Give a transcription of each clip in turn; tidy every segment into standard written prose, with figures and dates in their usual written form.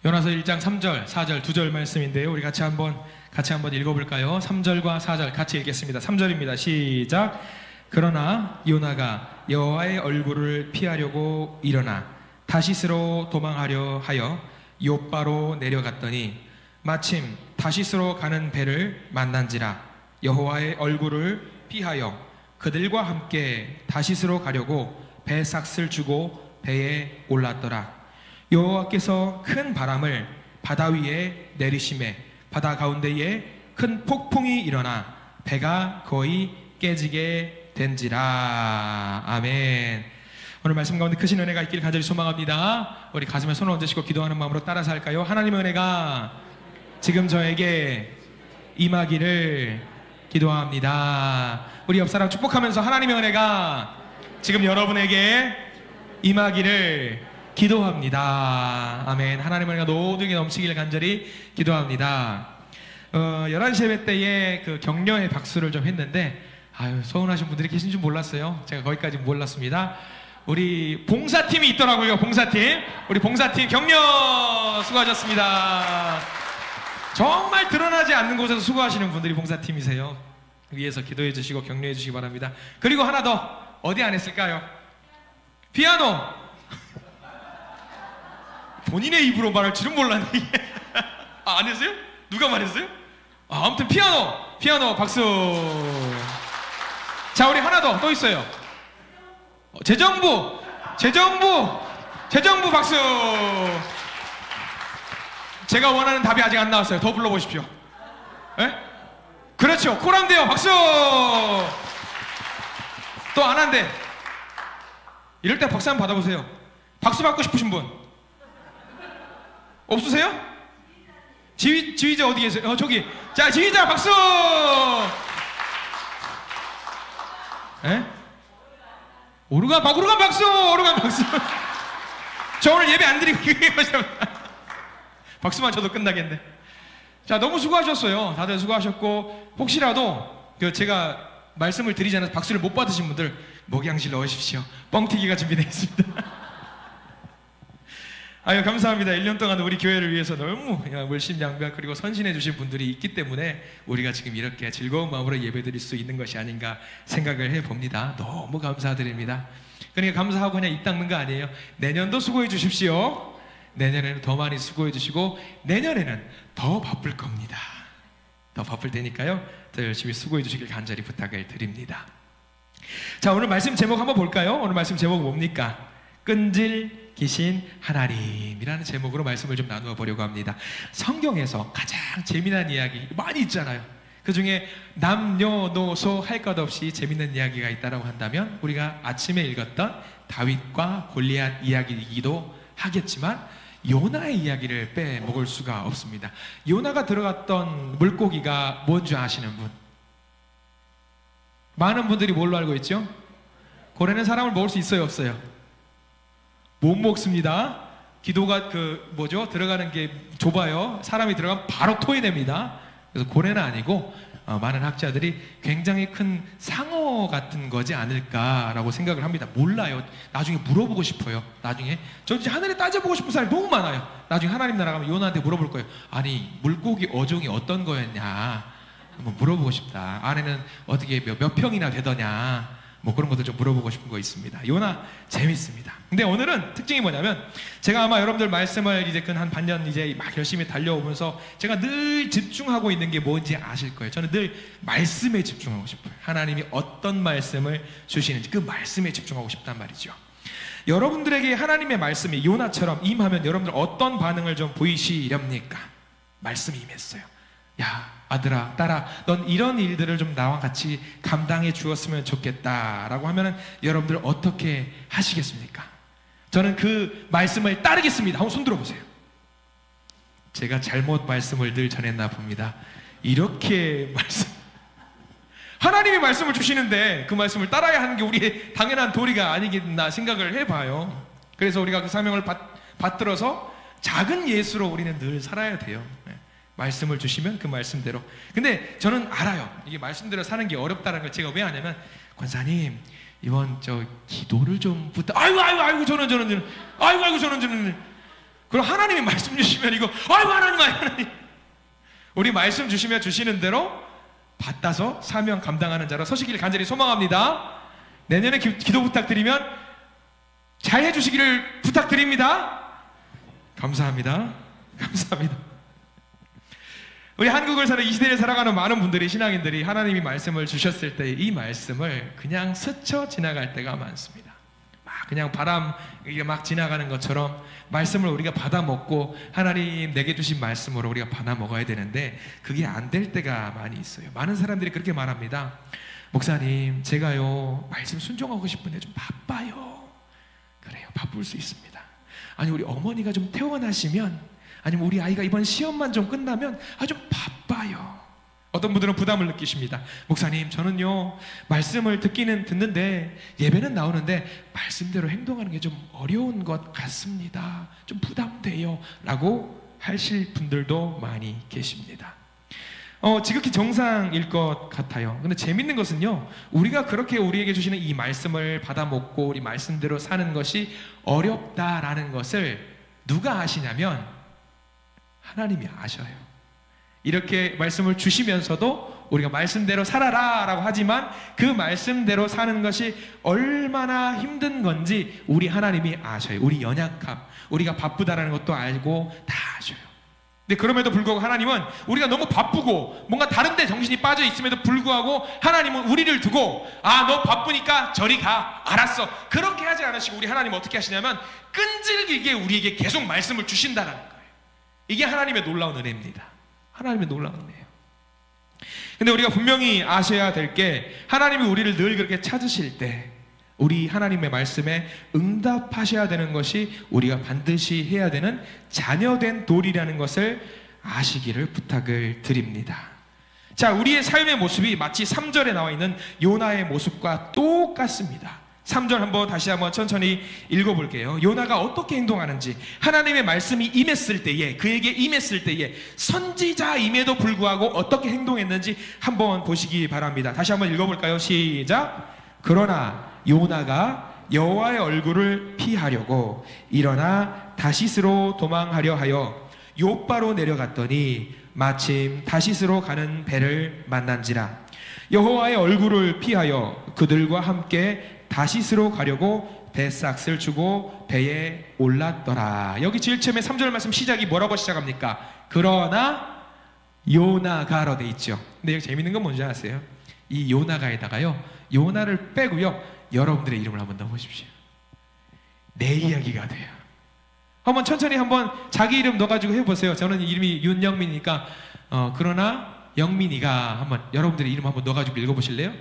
요나서 1장 3절, 4절, 2절 말씀인데요. 우리 같이 한번 읽어볼까요? 3절과 4절 같이 읽겠습니다. 3절입니다. 시작. 그러나 요나가 여호와의 얼굴을 피하려고 일어나 다시스로 도망하려 하여 욥바로 내려갔더니 마침 다시스로 가는 배를 만난지라. 여호와의 얼굴을 피하여 그들과 함께 다시스로 가려고 배삭을 주고 배에 올랐더라. 여호와께서 큰 바람을 바다 위에 내리심에 바다 가운데에 큰 폭풍이 일어나 배가 거의 깨지게 된지라. 아멘. 오늘 말씀 가운데 크신 은혜가 있길 간절히 소망합니다. 우리 가슴에 손을 얹으시고 기도하는 마음으로 따라서 할까요? 하나님의 은혜가 지금 저에게 임하기를 기도합니다. 우리 옆사람 축복하면서 하나님의 은혜가 지금 여러분에게 임하기를 기도합니다. 아멘. 하나님의 은혜가 모두에게 넘치기를 간절히 기도합니다. 11시 예배 때에 그 격려의 박수를 좀 했는데 서운하신 분들이 계신 줄 몰랐어요. 제가 거기까지 몰랐습니다. 우리 봉사팀이 있더라고요. 봉사팀. 우리 봉사팀 격려 수고하셨습니다. 정말 드러나지 않는 곳에서 수고하시는 분들이 봉사팀이세요. 위에서 기도해 주시고 격려해 주시기 바랍니다. 그리고 하나 더, 어디 안 했을까요? 피아노. 본인의 입으로 말할 줄은 몰랐네. 안 했어요? 누가 말했어요? 아무튼 피아노 박수. 자, 우리 하나 더 또 있어요. 재정부 박수. 제가 원하는 답이 아직 안 나왔어요. 더 불러보십시오. 에? 그렇죠. 코랑데요. 박수. 또 안 한대. 이럴 때 박수 한번 받아보세요. 박수 받고 싶으신 분 없으세요? 지휘자 어디 계세요? 저기. 자, 지휘자 박수. 에? 오르간 박수. 저 오늘 예배 안 드리고 박수만 쳐도 끝나겠네. 자, 너무 수고하셨어요. 다들 수고하셨고, 혹시라도 제가 말씀을 드리지 않아서 박수를 못 받으신 분들 목양실 넣으십시오. 뻥튀기가 준비되어 있습니다. 감사합니다. 1년 동안 우리 교회를 위해서 너무 물심양면 그리고 선신해 주신 분들이 있기 때문에 우리가 지금 이렇게 즐거운 마음으로 예배드릴 수 있는 것이 아닌가 생각을 해봅니다. 너무 감사드립니다. 그러니까 감사하고 그냥 입 닦는 거 아니에요. 내년도 수고해 주십시오. 내년에는 더 많이 수고해 주시고 내년에는 더 바쁠 겁니다. 더 바쁠 테니까요, 더 열심히 수고해 주시길 간절히 부탁을 드립니다. 자, 오늘 말씀 제목 한번 볼까요? 오늘 말씀 제목은 뭡니까? 끈질기신 하나님이라는 제목으로 말씀을 좀 나누어 보려고 합니다. 성경에서 가장 재미난 이야기 많이 있잖아요. 그 중에 남녀노소 할 것 없이 재밌는 이야기가 있다고 한다면 우리가 아침에 읽었던 다윗과 골리앗 이야기이기도 하겠지만 요나의 이야기를 빼먹을 수가 없습니다. 요나가 들어갔던 물고기가 뭔지 아시는 분? 많은 분들이 뭘로 알고 있죠? 고래는 사람을 먹을 수 있어요, 없어요? 못 먹습니다. 기도가 들어가는 게 좁아요. 사람이 들어가면 바로 토해냅니다. 그래서 고래는 아니고 많은 학자들이 굉장히 큰 상어 같은 거지 않을까라고 생각을 합니다. 몰라요. 나중에 물어보고 싶어요. 나중에 저 이제 하늘에 따져보고 싶은 사람이 너무 많아요. 나중에 하나님 나라 가면 요나한테 물어볼 거예요. 아니, 물고기 어종이 어떤 거였냐 한번 물어보고 싶다. 안에는 어떻게 몇 평이나 되더냐, 그런 것도 좀 물어보고 싶은 거 있습니다. 요나 재밌습니다. 근데 오늘은 특징이 뭐냐면, 제가 아마 여러분들 말씀을 이제 한 반년 이제 막 열심히 달려오면서 제가 늘 집중하고 있는 게 뭔지 아실 거예요. 저는 늘 말씀에 집중하고 싶어요. 하나님이 어떤 말씀을 주시는지 그 말씀에 집중하고 싶단 말이죠. 여러분들에게 하나님의 말씀이 요나처럼 임하면 여러분들 어떤 반응을 좀 보이시렵니까? 말씀이 임했어요. 야, 아들아, 딸아, 넌 이런 일들을 좀 나와 같이 감당해 주었으면 좋겠다 라고 하면은 여러분들 어떻게 하시겠습니까? 저는 그 말씀을 따르겠습니다. 한번 손 들어보세요. 제가 잘못 말씀을 늘 전했나 봅니다. 이렇게 하나님이 말씀을 주시는데 그 말씀을 따라야 하는 게 우리의 당연한 도리가 아니겠나 생각을 해봐요. 그래서 우리가 그 사명을 받들어서 작은 예수로 우리는 늘 살아야 돼요. 말씀을 주시면 그 말씀대로. 근데 저는 알아요. 이게 말씀대로 사는 게 어렵다는 걸. 제가 왜 하냐면, 권사님 이번 기도를 좀 부탁. 아이고 저는 그럼 하나님이 말씀 주시면 이거 아이고 하나님 우리 말씀 주시면 주시는 대로 받아서 사명 감당하는 자로 서시기를 간절히 소망합니다. 내년에 기도 부탁드리면 잘 해주시기를 부탁드립니다. 감사합니다. 감사합니다. 우리 한국을 사는 이 시대를 살아가는 많은 분들이, 신앙인들이 하나님이 말씀을 주셨을 때 이 말씀을 그냥 스쳐 지나갈 때가 많습니다. 막 그냥 바람 이게 막 지나가는 것처럼 말씀을 우리가 받아 먹고 하나님 내게 주신 말씀으로 우리가 받아 먹어야 되는데 그게 안 될 때가 많이 있어요. 많은 사람들이 그렇게 말합니다. 목사님, 제가요 말씀 순종하고 싶은데 좀 바빠요. 그래요, 바쁠 수 있습니다. 아니 우리 어머니가 좀 퇴원하시면, 아니면 우리 아이가 이번 시험만 좀 끝나면 좀 바빠요. 어떤 분들은 부담을 느끼십니다. 목사님, 저는요 말씀을 듣는데 예배는 나오는데 말씀대로 행동하는 게 좀 어려운 것 같습니다. 좀 부담돼요 라고 하실 분들도 많이 계십니다. 지극히 정상일 것 같아요. 근데 재밌는 것은요, 우리가 그렇게 우리에게 주시는 이 말씀을 받아 먹고 우리 말씀대로 사는 것이 어렵다라는 것을 누가 아시냐면 하나님이 아셔요. 이렇게 말씀을 주시면서도 우리가 말씀대로 살아라 라고 하지만 그 말씀대로 사는 것이 얼마나 힘든 건지 우리 하나님이 아셔요. 우리 연약함, 우리가 바쁘다라는 것도 알고 다 아셔요. 근데 그럼에도 불구하고 하나님은 우리가 너무 바쁘고 뭔가 다른 데 정신이 빠져 있음에도 불구하고 하나님은 우리를 두고 너 바쁘니까 저리 가, 알았어, 그렇게 하지 않으시고 우리 하나님은 어떻게 하시냐면 끈질기게 우리에게 계속 말씀을 주신다는 거예요. 이게 하나님의 놀라운 은혜입니다. 하나님의 놀라운 은혜예요. 근데 우리가 분명히 아셔야 될 게, 하나님이 우리를 늘 그렇게 찾으실 때 우리 하나님의 말씀에 응답하셔야 되는 것이 우리가 반드시 해야 되는 자녀된 도리라는 것을 아시기를 부탁을 드립니다. 자, 우리의 삶의 모습이 마치 3절에 나와 있는 요나의 모습과 똑같습니다. 3절 다시 한번 천천히 읽어볼게요. 요나가 어떻게 행동하는지, 하나님의 말씀이 임했을 때에, 그에게 임했을 때에 선지자임에도 불구하고 어떻게 행동했는지 한번 보시기 바랍니다. 다시 한번 읽어볼까요? 시작. 그러나 요나가 여호와의 얼굴을 피하려고 일어나 다시스로 도망하려 하여 욥바로 내려갔더니 마침 다시스로 가는 배를 만난지라. 여호와의 얼굴을 피하여 그들과 함께 다시스로 가려고 배삭을 주고 배에 올랐더라. 여기 제일 처음에 3절 말씀 시작이 뭐라고 시작합니까? 그러나 요나가로 돼 있죠. 근데 여기 재밌는 건 뭔지 아세요? 이 요나가에다가요 요나를 빼고요 여러분들의 이름을 한번 넣어보십시오. 내 이야기가 돼요. 한번 천천히 한번 자기 이름 넣어가지고 해보세요. 저는 이름이 윤영민이니까 그러나 영민이가 한번 여러분들의 이름 한번 넣어가지고 읽어보실래요?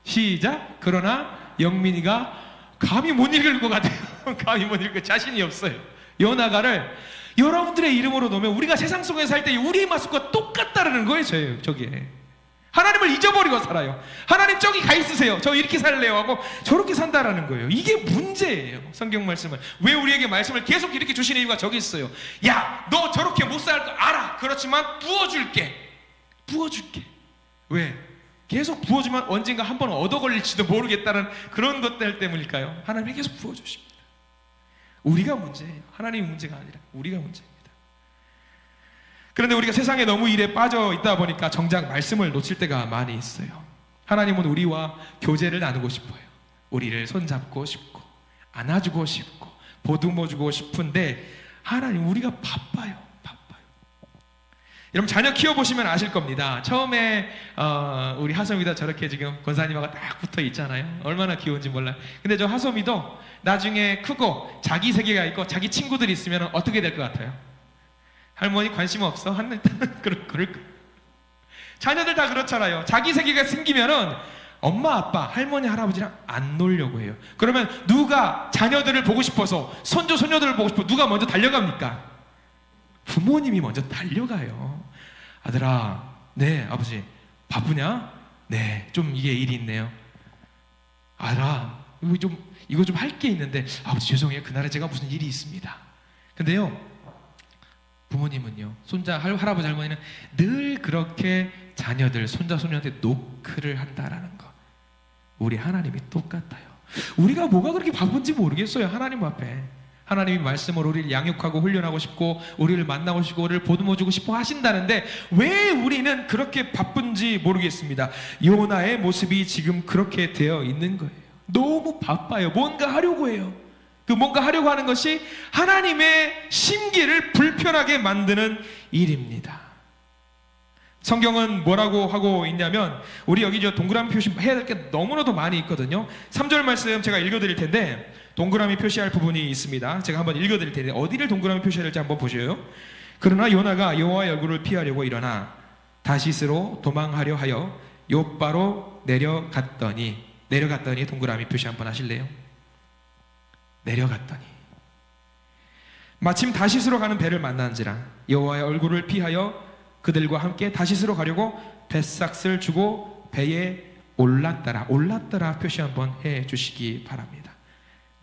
시작. 그러나 영민이가 감히 못 읽을 것 같아요. 감히 못 읽을 자신이 없어요. 요나가를 여러분들의 이름으로 넣으면 우리가 세상 속에 살 때 우리의 모습과 똑같다는 거예요. 저게 하나님을 잊어버리고 살아요. 하나님 저기 가 있으세요. 저 이렇게 살래요 하고 저렇게 산다라는 거예요. 이게 문제예요. 성경 말씀은 왜 우리에게 말씀을 계속 이렇게 주시는 이유가 저기 있어요. 야, 너 저렇게 못 살 거 알아. 그렇지만 부어줄게. 왜? 계속 부어주면 언젠가 한 번 얻어 걸릴지도 모르겠다는 그런 것들 때문일까요? 하나님이 계속 부어주십니다. 우리가 문제예요. 하나님이 문제가 아니라 우리가 문제입니다. 그런데 우리가 세상에 너무 일에 빠져 있다 보니까 정작 말씀을 놓칠 때가 많이 있어요. 하나님은 우리와 교제를 나누고 싶어요. 우리를 손잡고 싶고 안아주고 싶고 보듬어주고 싶은데 하나님 우리가 바빠요. 여러분 자녀 키워보시면 아실 겁니다. 처음에 우리 하솜이도 저렇게 지금 권사님하고 딱 붙어 있잖아요. 얼마나 귀여운지 몰라요. 근데 저 하솜이도 나중에 크고 자기 세계가 있고 자기 친구들이 있으면 어떻게 될 것 같아요? 할머니 관심 없어? 그럴 거예요. 자녀들 다 그렇잖아요. 자기 세계가 생기면은 엄마 아빠 할머니 할아버지랑 안 놀려고 해요. 그러면 누가 자녀들을 보고 싶어서 손주 손녀들을 보고 싶어 누가 먼저 달려갑니까? 부모님이 먼저 달려가요. 아들아, 네 아버지 바쁘냐? 네, 좀 이게 일이 있네요. 아들아, 이거 좀 할 게 있는데 아버지 죄송해요. 그날에 제가 무슨 일이 있습니다. 근데요 부모님은요, 손자, 할아버지, 할머니는 늘 그렇게 자녀들, 손자, 손녀한테 노크를 한다라는 거. 우리 하나님이 똑같아요. 우리가 뭐가 그렇게 바쁜지 모르겠어요. 하나님 앞에. 하나님이 말씀으로 우리를 양육하고 훈련하고 싶고 우리를 만나고 싶고 우리를 보듬어주고 싶어 하신다는데 왜 우리는 그렇게 바쁜지 모르겠습니다. 요나의 모습이 지금 그렇게 되어 있는 거예요. 너무 바빠요. 뭔가 하려고 해요. 그 뭔가 하려고 하는 것이 하나님의 심기를 불편하게 만드는 일입니다. 성경은 뭐라고 하고 있냐면, 우리 여기 저 동그라미 표시 해야 될 게 너무나도 많이 있거든요. 3절 말씀 제가 읽어드릴 텐데 동그라미 표시할 부분이 있습니다. 제가 한번 읽어드릴 텐데 어디를 동그라미 표시해야 될지 한번 보셔요. 그러나 요나가 여호와의 얼굴을 피하려고 일어나 다시스로 도망하려 하여 욥바로 내려갔더니 동그라미 표시 한번 하실래요? 내려갔더니 마침 다시스로 가는 배를 만난지라 여호와의 얼굴을 피하여 그들과 함께 다시스로 가려고 뱃삭을 주고 배에 올랐더라. 표시 한번 해 주시기 바랍니다.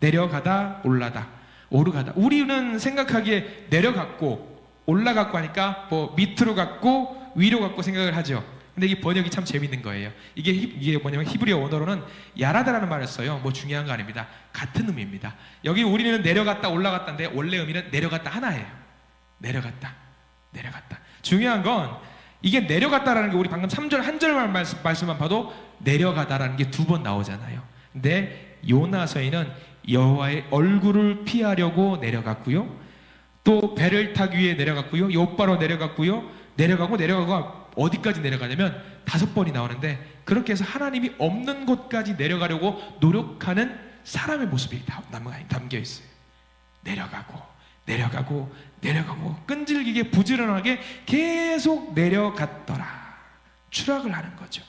내려가다 올라다 오르가다. 우리는 생각하기에 내려갔고 올라갔고 하니까 뭐 밑으로 갔고 위로 갔고 생각을 하죠. 근데 이 번역이 참 재밌는 거예요. 이게 뭐냐면 히브리어 원어로는 야라다라는 말을 써요. 뭐 중요한 거 아닙니다. 같은 의미입니다. 여기 우리는 내려갔다 올라갔다인데 원래 의미는 내려갔다 하나예요. 내려갔다. 중요한 건 이게 내려갔다라는 게 우리 방금 3절 한 절만 말씀만 봐도 내려가다라는 게 2번 나오잖아요. 근데 요나서에는 여호와의 얼굴을 피하려고 내려갔고요. 또 배를 타기 위해 내려갔고요. 욥바로 내려갔고요. 내려가고 어디까지 내려가냐면 5번이 나오는데 그렇게 해서 하나님이 없는 곳까지 내려가려고 노력하는 사람의 모습이 담겨 있어요. 내려가고 끈질기게 부지런하게 계속 내려갔더라. 추락을 하는 거죠.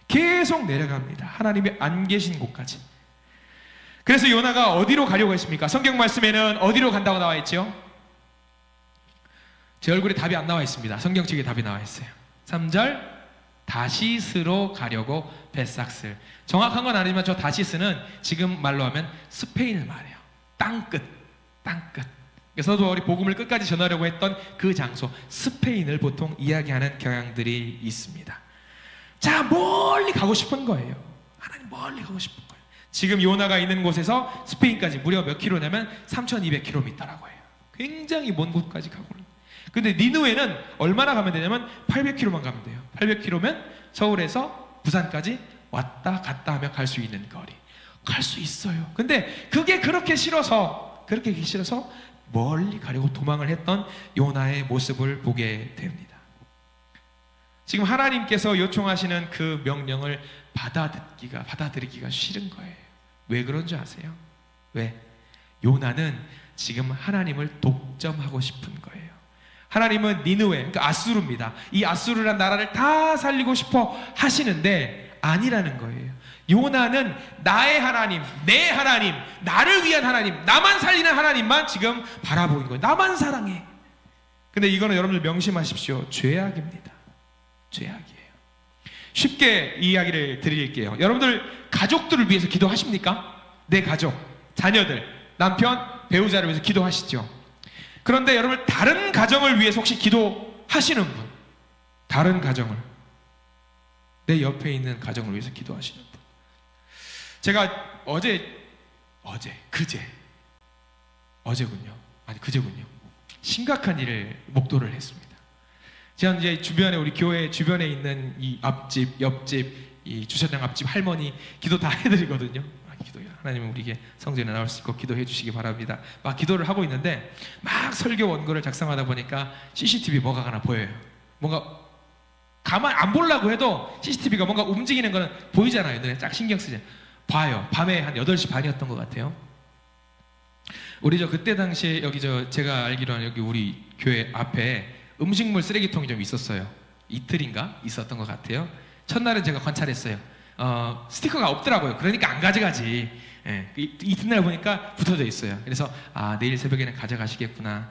계속 내려갑니다. 하나님이 안 계신 곳까지. 그래서 요나가 어디로 가려고 했습니까? 성경 말씀에는 어디로 간다고 나와 있죠? 제 얼굴에 답이 안 나와 있습니다. 성경책에 답이 나와 있어요. 3절 다시스로 가려고 벳삭슬. 정확한 건 아니지만 저 다시스는 지금 말로 하면 스페인을 말해요. 땅끝. 그래서 우리 복음을 끝까지 전하려고 했던 그 장소 스페인을 보통 이야기하는 경향들이 있습니다. 자, 멀리 가고 싶은 거예요. 하나님 멀리 가고 싶은 거예요. 지금 요나가 있는 곳에서 스페인까지 무려 몇 킬로냐면 3200km라고 해요. 굉장히 먼 곳까지 가고 있는 거예요. 근데 니느웨는 얼마나 가면 되냐면 800km만 가면 돼요. 800km면 서울에서 부산까지 왔다 갔다 하면 갈 수 있는 거리. 갈 수 있어요. 근데 그게 그렇게 싫어서 멀리 가려고 도망을 했던 요나의 모습을 보게 됩니다. 지금 하나님께서 요청하시는 그 명령을 받아들이기가 싫은 거예요. 왜 그런 줄 아세요? 왜? 요나는 지금 하나님을 독점하고 싶은 거예요. 하나님은 니느웨, 그러니까 아수르입니다. 이 아수르란 나라를 다 살리고 싶어 하시는데 아니라는 거예요. 요나는 나의 하나님, 내 하나님, 나를 위한 하나님, 나만 살리는 하나님만 지금 바라보는 거예요. 나만 사랑해. 근데 이거는 여러분들 명심하십시오. 죄악입니다. 죄악이에요. 쉽게 이야기를 드릴게요. 여러분들 가족들을 위해서 기도하십니까? 내 가족, 자녀들, 남편, 배우자를 위해서 기도하시죠. 그런데 여러분 다른 가정을 위해서 혹시 기도하시는 분, 다른 가정을, 내 옆에 있는 가정을 위해서 기도하시는 분. 제가 그제군요. 심각한 일을 목도를 했습니다. 제가 이제 주변에 우리 교회 주변에 있는 이 앞집, 옆집, 이 주차장 앞집 할머니 기도 다 해드리거든요. 기도요. 하나님은 우리에게 성전에 나올 수 있고 기도해 주시기 바랍니다. 막 기도를 하고 있는데 막 설교 원고를 작성하다 보니까 CCTV 뭐가 하나 보여요. 뭔가 가만 안 보려고 해도 CCTV가 뭔가 움직이는 거는 보이잖아요. 눈에 딱 신경 쓰잖아요. 봐요. 밤에 한 8시 반이었던 것 같아요. 우리 그때 당시에 제가 알기로는 여기 우리 교회 앞에 음식물 쓰레기통이 좀 있었어요. 이틀인가 있었던 것 같아요. 첫날은 제가 관찰했어요. 스티커가 없더라고요. 그러니까 안 가져가지. 예, 이튿날 보니까 붙어져 있어요. 그래서 내일 새벽에는 가져가시겠구나.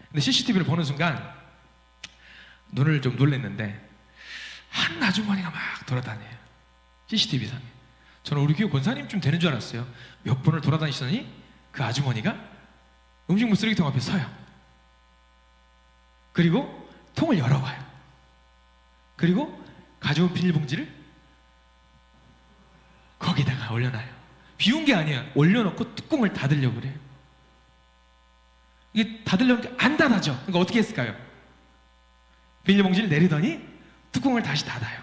근데 CCTV를 보는 순간 눈을 좀 놀랐는데 한 아주머니가 막 돌아다녀요. CCTV상에. 저는 우리 교회 권사님쯤 되는 줄 알았어요. 몇 분을 돌아다니시더니 그 아주머니가 음식물 쓰레기통 앞에 서요. 그리고 통을 열어봐요. 그리고 가져온 비닐봉지를 거기다가 올려놔요. 비운 게 아니에요. 올려놓고 뚜껑을 닫으려고 그래요. 이게 닫으려니까 안 닫아져. 그러니까 어떻게 했을까요? 비닐봉지를 내리더니 뚜껑을 다시 닫아요.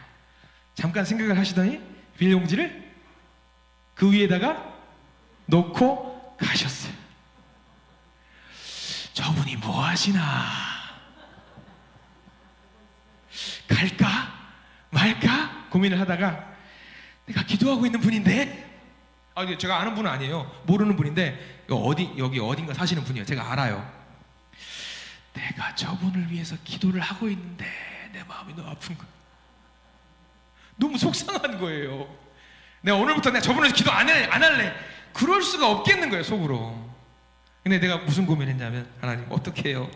잠깐 생각을 하시더니 비닐봉지를 그 위에다가 놓고 가셨어요. 저분이 뭐 하시나? 갈까 말까 고민을 하다가 내가 기도하고 있는 분인데, 제가 아는 분은 아니에요. 모르는 분인데 여기 어딘가 사시는 분이에요. 제가 알아요. 내가 저분을 위해서 기도를 하고 있는데 내 마음이 너무 아픈 거예요. 너무 속상한 거예요. 내가 오늘부터 내가 저분을 기도 안 할래. 그럴 수가 없겠는 거예요, 속으로. 근데 내가 무슨 고민했냐면, 하나님 어떻게 해요?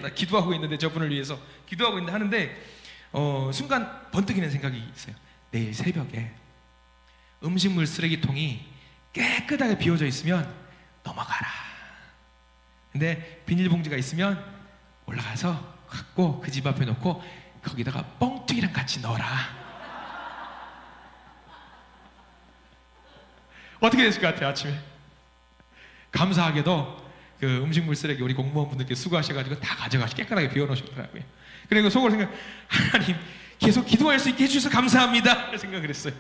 나 기도하고 있는데, 저분을 위해서 기도하고 있는데 하는데 순간 번뜩이는 생각이 있어요. 내일 새벽에 음식물 쓰레기통이 깨끗하게 비워져 있으면 넘어가라. 근데 비닐봉지가 있으면 올라가서 갖고 그 집 앞에 놓고 거기다가 뻥튀기랑 같이 넣어라. 어떻게 됐을 것 같아요? 아침에 감사하게도 그 음식물 쓰레기 우리 공무원분들께 수고하셔가지고 다 가져가시 깨끗하게 비워놓으셨더라고요. 그리고 속으로 하나님 계속 기도할 수 있게 해주셔서 감사합니다 생각을 했어요.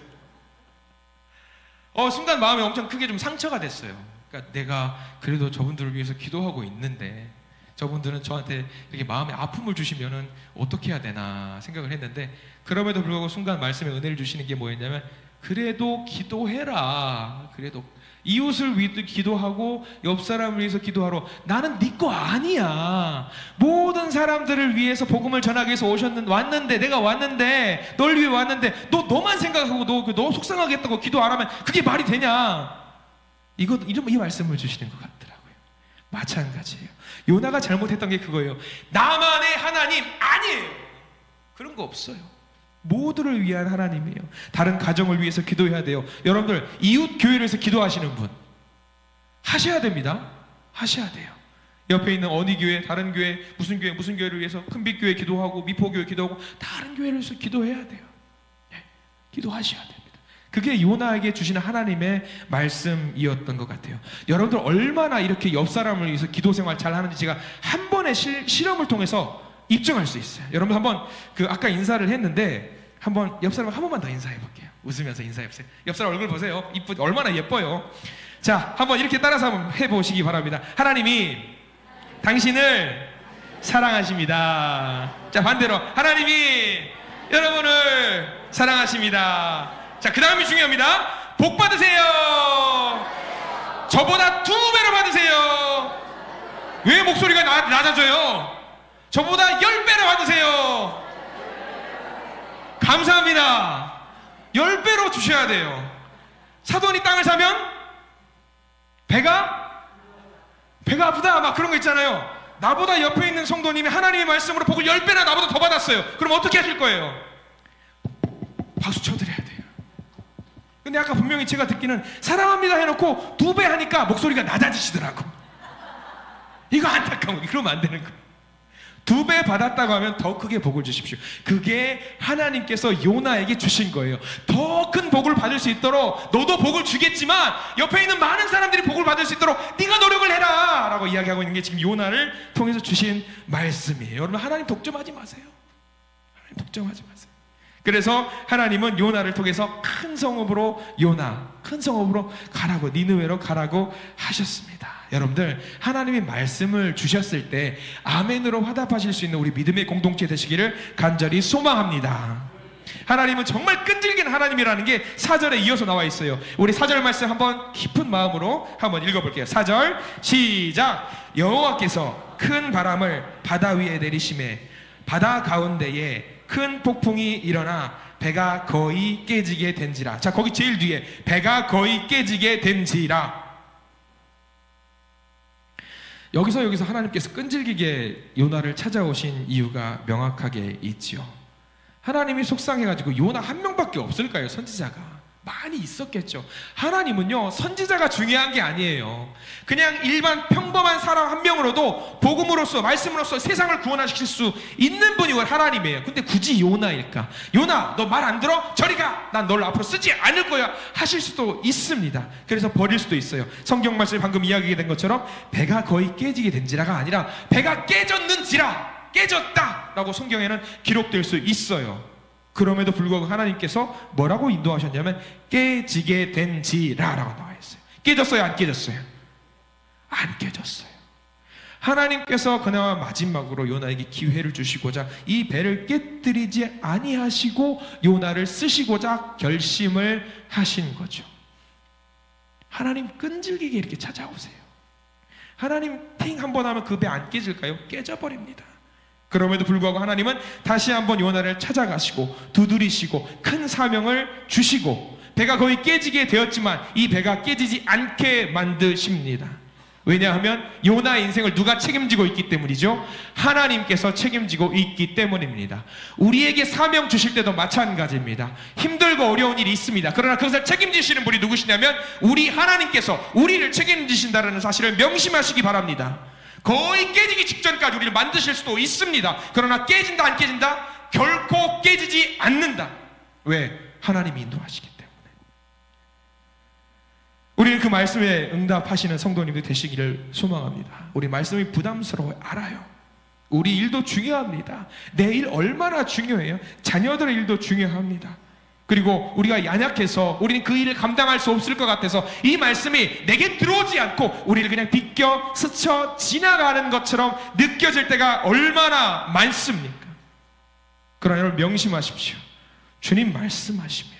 순간 마음이 엄청 크게 좀 상처가 됐어요. 그러니까 내가 그래도 저분들을 위해서 기도하고 있는데 저분들은 저한테 이렇게 마음에 아픔을 주시면은 어떻게 해야 되나 생각을 했는데, 그럼에도 불구하고 순간 말씀에 은혜를 주시는 게 뭐였냐면, 그래도 기도해라. 그래도 이웃을 위해서 기도하고 옆 사람을 위해서 기도하러. 나는 네 거 아니야. 모든 사람들을 위해서 복음을 전하기 위해서 왔는데 내가 왔는데 널 위해 왔는데 너만 생각하고 너 속상하겠다고 기도 안 하면 그게 말이 되냐. 이 말씀을 주시는 것 같더라고요. 마찬가지예요. 요나가 잘못했던 게 그거예요. 나만의 하나님 아니에요. 그런 거 없어요. 모두를 위한 하나님이에요. 다른 가정을 위해서 기도해야 돼요. 여러분들 이웃 교회를 위해서 기도하시는 분 하셔야 됩니다. 하셔야 돼요. 옆에 있는 어디 교회, 다른 교회, 무슨 교회를 위해서 큰빛교회 기도하고 미포교회 기도하고 다른 교회를 위해서 기도해야 돼요. 기도하셔야 됩니다. 그게 요나에게 주시는 하나님의 말씀이었던 것 같아요. 여러분들 얼마나 이렇게 옆 사람을 위해서 기도 생활 잘 하는지 제가 한 번의 실험을 통해서 입증할 수 있어요. 여러분 한번 아까 인사를 했는데 한번 옆 사람 한 번만 더 인사해 볼게요. 웃으면서 인사해 보세요. 옆 사람 얼굴 보세요. 얼마나 예뻐요. 자, 한번 이렇게 따라서 한번 해보시기 바랍니다. 하나님이 당신을 사랑하십니다. 자, 반대로 하나님이 여러분을 사랑하십니다. 자, 그 다음이 중요합니다. 복 받으세요. 저보다 2배로 받으세요. 왜 목소리가 낮아져요? 저보다 10배로 받으세요. 감사합니다. 10배로 주셔야 돼요. 사돈이 땅을 사면 배가 아프다 막 그런 거 있잖아요. 나보다 옆에 있는 성도님이 하나님의 말씀으로 복을 10배나 나보다 더 받았어요. 그럼 어떻게 하실 거예요? 박수 쳐드려야 돼요. 근데 아까 분명히 제가 듣기는 사랑합니다 해놓고 2배 하니까 목소리가 낮아지시더라고. 이거 안타까운 거. 그러면 안 되는 거예요. 2배 받았다고 하면 더 크게 복을 주십시오. 그게 하나님께서 요나에게 주신 거예요. 더 큰 복을 받을 수 있도록 너도 복을 주겠지만 옆에 있는 많은 사람들이 복을 받을 수 있도록 네가 노력을 해라 라고 이야기하고 있는 게 지금 요나를 통해서 주신 말씀이에요. 여러분 하나님 독점하지 마세요. 하나님 독점하지 마세요. 그래서 하나님은 요나를 통해서 큰 성읍으로 가라고, 니느웨로 가라고 하셨습니다. 여러분들 하나님이 말씀을 주셨을 때 아멘으로 화답하실 수 있는 우리 믿음의 공동체 되시기를 간절히 소망합니다. 하나님은 정말 끈질긴 하나님이라는 게 4절에 이어서 나와 있어요. 우리 4절 말씀 한번 깊은 마음으로 한번 읽어볼게요. 4절 시작. 여호와께서 큰 바람을 바다 위에 내리심에 바다 가운데에 큰 폭풍이 일어나 배가 거의 깨지게 된지라. 자, 거기 제일 뒤에 배가 거의 깨지게 된지라. 여기서 하나님께서 끈질기게 요나를 찾아오신 이유가 명확하게 있지요. 하나님이 속상해가지고 요나 한 명밖에 없을까요? 선지자가 많이 있었겠죠. 하나님은요, 선지자가 중요한 게 아니에요. 그냥 일반 평범한 사람 한 명으로도 복음으로써, 말씀으로써 세상을 구원하실 수 있는 분이 하나님이에요. 근데 굳이 요나일까? 요나, 너 말 안 들어? 저리 가! 난 널 앞으로 쓰지 않을 거야! 하실 수도 있습니다. 그래서 버릴 수도 있어요. 성경 말씀이 방금 이야기된 것처럼 배가 거의 깨지게 된지라가 아니라 배가 깨졌는지라, 깨졌다! 라고 성경에는 기록될 수 있어요. 그럼에도 불구하고 하나님께서 뭐라고 인도하셨냐면 깨지게 된지라라고 나와 있어요. 깨졌어요? 안 깨졌어요? 안 깨졌어요. 하나님께서 그나마 마지막으로 요나에게 기회를 주시고자 이 배를 깨뜨리지 아니하시고 요나를 쓰시고자 결심을 하신 거죠. 하나님 끈질기게 이렇게 찾아오세요. 하나님 팅 한번 하면 그 배 안 깨질까요? 깨져버립니다. 그럼에도 불구하고 하나님은 다시 한번 요나를 찾아가시고 두드리시고 큰 사명을 주시고 배가 거의 깨지게 되었지만 이 배가 깨지지 않게 만드십니다. 왜냐하면 요나의 인생을 누가 책임지고 있기 때문이죠. 하나님께서 책임지고 있기 때문입니다. 우리에게 사명 주실 때도 마찬가지입니다. 힘들고 어려운 일이 있습니다. 그러나 그것을 책임지시는 분이 누구시냐면 우리 하나님께서 우리를 책임지신다는 사실을 명심하시기 바랍니다. 거의 깨지기 직전까지 우리를 만드실 수도 있습니다. 그러나 깨진다 안 깨진다? 결코 깨지지 않는다. 왜? 하나님이 인도하시기 때문에. 우리는 그 말씀에 응답하시는 성도님들 되시기를 소망합니다. 우리 말씀이 부담스러워요. 알아요. 우리 일도 중요합니다. 내 일 얼마나 중요해요. 자녀들의 일도 중요합니다. 그리고 우리가 연약해서 우리는 그 일을 감당할 수 없을 것 같아서 이 말씀이 내게 들어오지 않고 우리를 그냥 비껴 스쳐 지나가는 것처럼 느껴질 때가 얼마나 많습니까? 그러나 여러분 명심하십시오. 주님 말씀하시면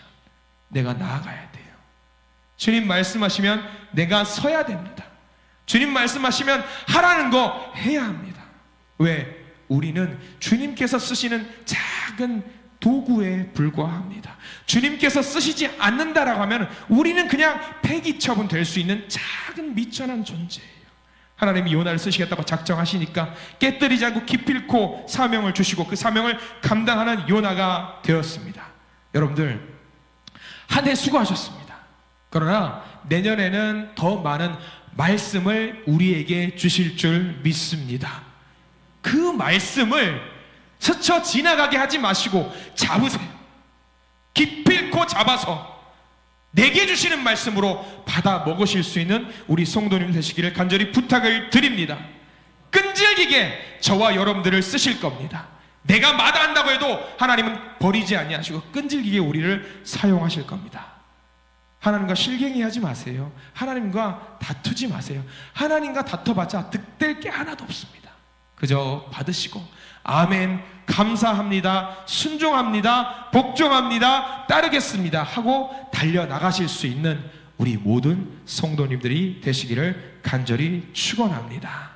내가 나아가야 돼요. 주님 말씀하시면 내가 서야 됩니다. 주님 말씀하시면 하라는 거 해야 합니다. 왜? 우리는 주님께서 쓰시는 작은 도구에 불과합니다. 주님께서 쓰시지 않는다라고 하면 우리는 그냥 폐기처분 될 수 있는 작은 미천한 존재예요. 하나님이 요나를 쓰시겠다고 작정하시니까 깨뜨리지 않고 기필코 사명을 주시고 그 사명을 감당하는 요나가 되었습니다. 여러분들 한 해 수고하셨습니다. 그러나 내년에는 더 많은 말씀을 우리에게 주실 줄 믿습니다. 그 말씀을 스쳐 지나가게 하지 마시고 잡으세요. 기필코 잡아서 내게 주시는 말씀으로 받아 먹으실 수 있는 우리 성도님 되시기를 간절히 부탁을 드립니다. 끈질기게 저와 여러분들을 쓰실 겁니다. 내가 마다한다고 해도 하나님은 버리지 아니하시고 끈질기게 우리를 사용하실 겁니다. 하나님과 실갱이하지 마세요. 하나님과 다투지 마세요. 하나님과 다퉈봤자 득될 게 하나도 없습니다. 그저 받으시고 아멘, 감사합니다, 순종합니다, 복종합니다, 따르겠습니다 하고 달려나가실 수 있는 우리 모든 성도님들이 되시기를 간절히 축원합니다.